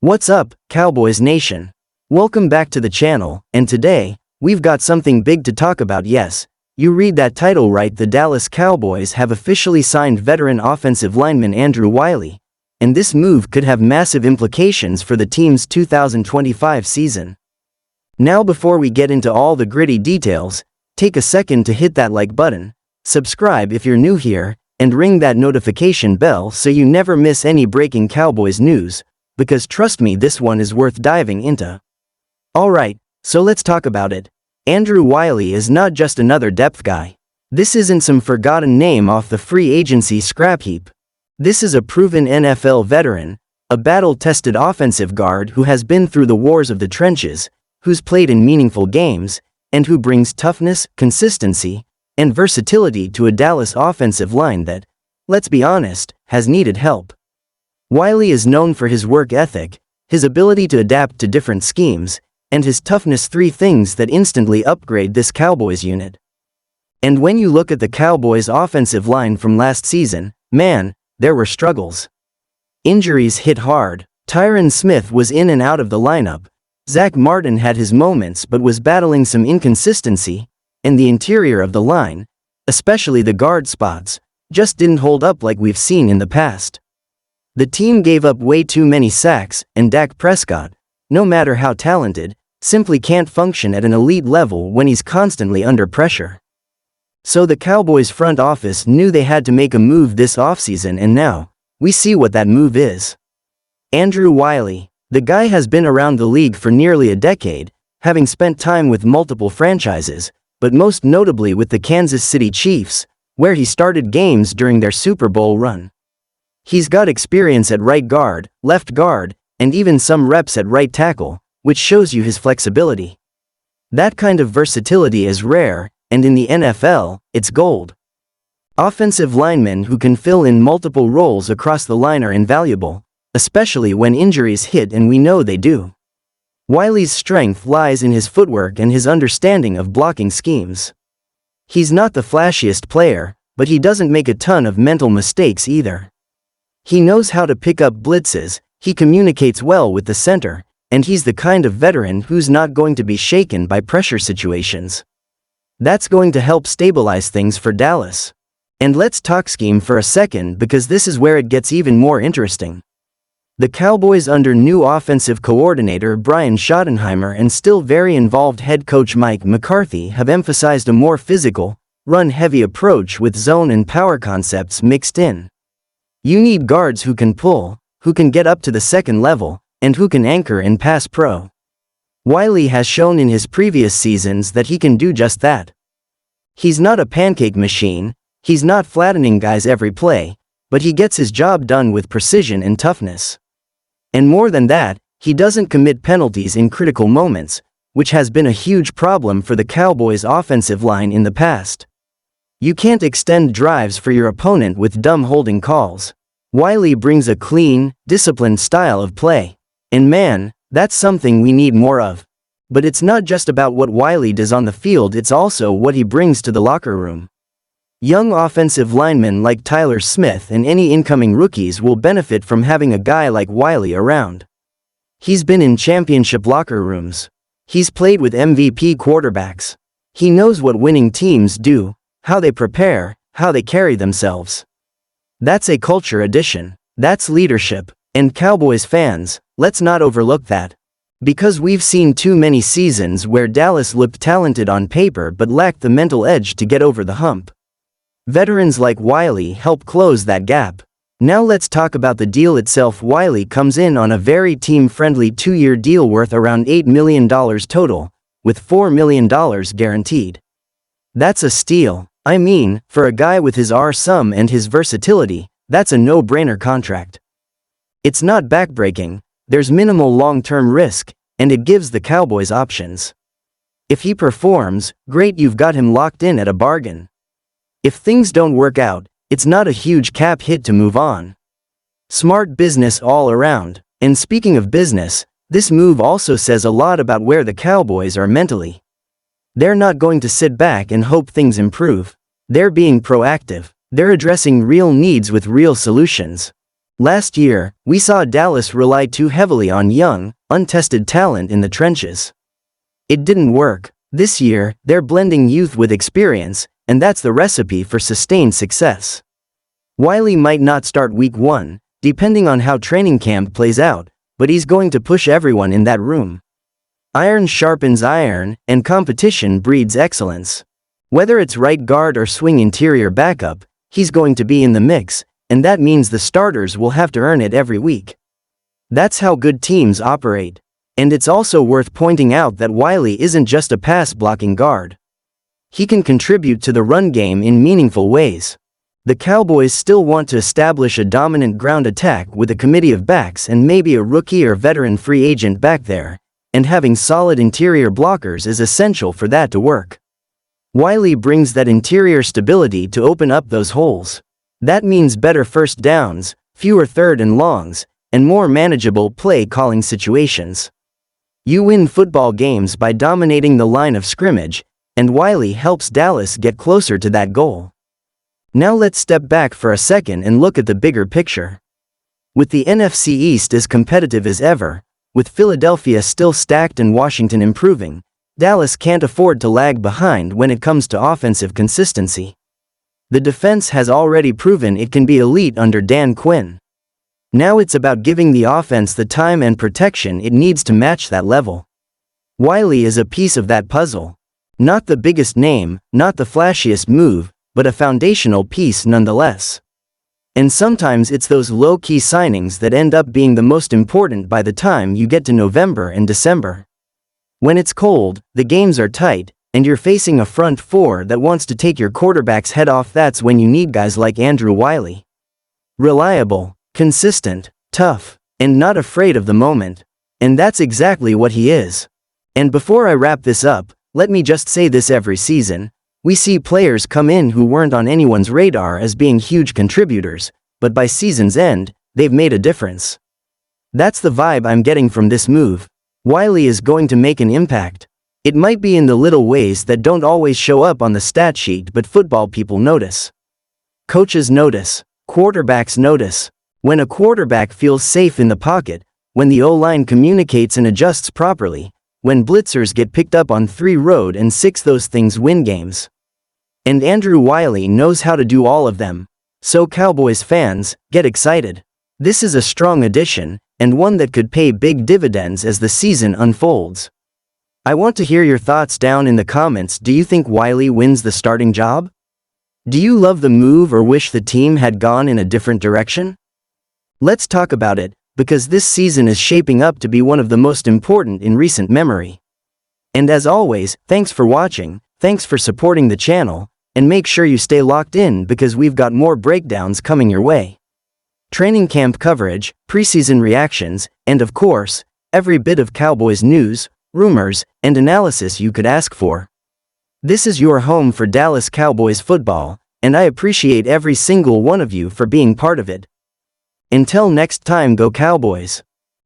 What's up, Cowboys Nation? Welcome back to the channel, and today, we've got something big to talk about. Yes, you read that title right. The Dallas Cowboys have officially signed veteran offensive lineman Andrew Wylie, and this move could have massive implications for the team's 2025 season. Now, before we get into all the gritty details, take a second to hit that like button, subscribe if you're new here, and ring that notification bell so you never miss any breaking Cowboys news, because trust me, this one is worth diving into. Alright, so let's talk about it. Andrew Wylie is not just another depth guy. This isn't some forgotten name off the free agency scrap heap. This is a proven NFL veteran, a battle-tested offensive guard who has been through the wars of the trenches, who's played in meaningful games, and who brings toughness, consistency, and versatility to a Dallas offensive line that, let's be honest, has needed help. Wylie is known for his work ethic, his ability to adapt to different schemes, and his toughness, three things that instantly upgrade this Cowboys unit. And when you look at the Cowboys' offensive line from last season, man, there were struggles. Injuries hit hard. Tyron Smith was in and out of the lineup, Zach Martin had his moments but was battling some inconsistency, and the interior of the line, especially the guard spots, just didn't hold up like we've seen in the past. The team gave up way too many sacks, and Dak Prescott, no matter how talented, simply can't function at an elite level when he's constantly under pressure. So the Cowboys front office knew they had to make a move this offseason, and now, we see what that move is. Andrew Wylie. The guy has been around the league for nearly a decade, having spent time with multiple franchises, but most notably with the Kansas City Chiefs, where he started games during their Super Bowl run. He's got experience at right guard, left guard, and even some reps at right tackle, which shows you his flexibility. That kind of versatility is rare, and in the NFL, it's gold. Offensive linemen who can fill in multiple roles across the line are invaluable, especially when injuries hit, and we know they do. Wylie's strength lies in his footwork and his understanding of blocking schemes. He's not the flashiest player, but he doesn't make a ton of mental mistakes either. He knows how to pick up blitzes, he communicates well with the center, and he's the kind of veteran who's not going to be shaken by pressure situations. That's going to help stabilize things for Dallas. And let's talk scheme for a second, because this is where it gets even more interesting. The Cowboys under new offensive coordinator Brian Schottenheimer and still very involved head coach Mike McCarthy have emphasized a more physical, run-heavy approach with zone and power concepts mixed in. You need guards who can pull, who can get up to the second level, and who can anchor in pass pro. Wylie has shown in his previous seasons that he can do just that. He's not a pancake machine, he's not flattening guys every play, but he gets his job done with precision and toughness. And more than that, he doesn't commit penalties in critical moments, which has been a huge problem for the Cowboys' offensive line in the past. You can't extend drives for your opponent with dumb holding calls. Wylie brings a clean, disciplined style of play. And man, that's something we need more of. But it's not just about what Wylie does on the field, it's also what he brings to the locker room. Young offensive linemen like Tyler Smith and any incoming rookies will benefit from having a guy like Wylie around. He's been in championship locker rooms. He's played with MVP quarterbacks. He knows what winning teams do, how they prepare, how they carry themselves. That's a culture addition. That's leadership. And Cowboys fans, let's not overlook that. Because we've seen too many seasons where Dallas looked talented on paper but lacked the mental edge to get over the hump. Veterans like Wylie help close that gap. Now let's talk about the deal itself. Wylie comes in on a very team-friendly 2-year deal worth around $8 million total, with $4 million guaranteed. That's a steal. I mean, for a guy with his sum and his versatility, that's a no-brainer contract. It's not backbreaking, there's minimal long-term risk, and it gives the Cowboys options. If he performs, great, you've got him locked in at a bargain. If things don't work out, it's not a huge cap hit to move on. Smart business all around. And speaking of business, this move also says a lot about where the Cowboys are mentally. They're not going to sit back and hope things improve. They're being proactive. They're addressing real needs with real solutions. Last year, we saw Dallas rely too heavily on young, untested talent in the trenches. It didn't work. This year, they're blending youth with experience, and that's the recipe for sustained success. Wylie might not start week 1, depending on how training camp plays out, but he's going to push everyone in that room. Iron sharpens iron, and competition breeds excellence. Whether it's right guard or swing interior backup, he's going to be in the mix, and that means the starters will have to earn it every week. That's how good teams operate. And it's also worth pointing out that Wylie isn't just a pass-blocking guard. He can contribute to the run game in meaningful ways. The Cowboys still want to establish a dominant ground attack with a committee of backs and maybe a rookie or veteran free agent back there, and having solid interior blockers is essential for that to work. Wylie brings that interior stability to open up those holes. That means better first downs, fewer third and longs, and more manageable play-calling situations. You win football games by dominating the line of scrimmage, and Wylie helps Dallas get closer to that goal. Now let's step back for a second and look at the bigger picture. With the NFC East as competitive as ever, with Philadelphia still stacked and Washington improving, Dallas can't afford to lag behind when it comes to offensive consistency. The defense has already proven it can be elite under Dan Quinn. Now it's about giving the offense the time and protection it needs to match that level. Wylie is a piece of that puzzle. Not the biggest name, not the flashiest move, but a foundational piece nonetheless. And sometimes it's those low-key signings that end up being the most important by the time you get to November and December. When it's cold, the games are tight, and you're facing a front four that wants to take your quarterback's head off. That's when you need guys like Andrew Wylie. Reliable, consistent, tough, and not afraid of the moment. And that's exactly what he is. And before I wrap this up, let me just say this: every season, we see players come in who weren't on anyone's radar as being huge contributors, but by season's end, they've made a difference. That's the vibe I'm getting from this move. Wylie is going to make an impact. It might be in the little ways that don't always show up on the stat sheet, but football people notice. Coaches notice. Quarterbacks notice. When a quarterback feels safe in the pocket, when the O-line communicates and adjusts properly, when blitzers get picked up on 3 road and 6, those things win games. And Andrew Wylie knows how to do all of them. So Cowboys fans, get excited. This is a strong addition, and one that could pay big dividends as the season unfolds. I want to hear your thoughts down in the comments. Do you think Wylie wins the starting job? Do you love the move or wish the team had gone in a different direction? Let's talk about it, because this season is shaping up to be one of the most important in recent memory. And as always, thanks for watching, thanks for supporting the channel, and make sure you stay locked in because we've got more breakdowns coming your way. Training camp coverage, preseason reactions, and of course, every bit of Cowboys news, rumors, and analysis you could ask for. This is your home for Dallas Cowboys football, and I appreciate every single one of you for being part of it. Until next time, go Cowboys!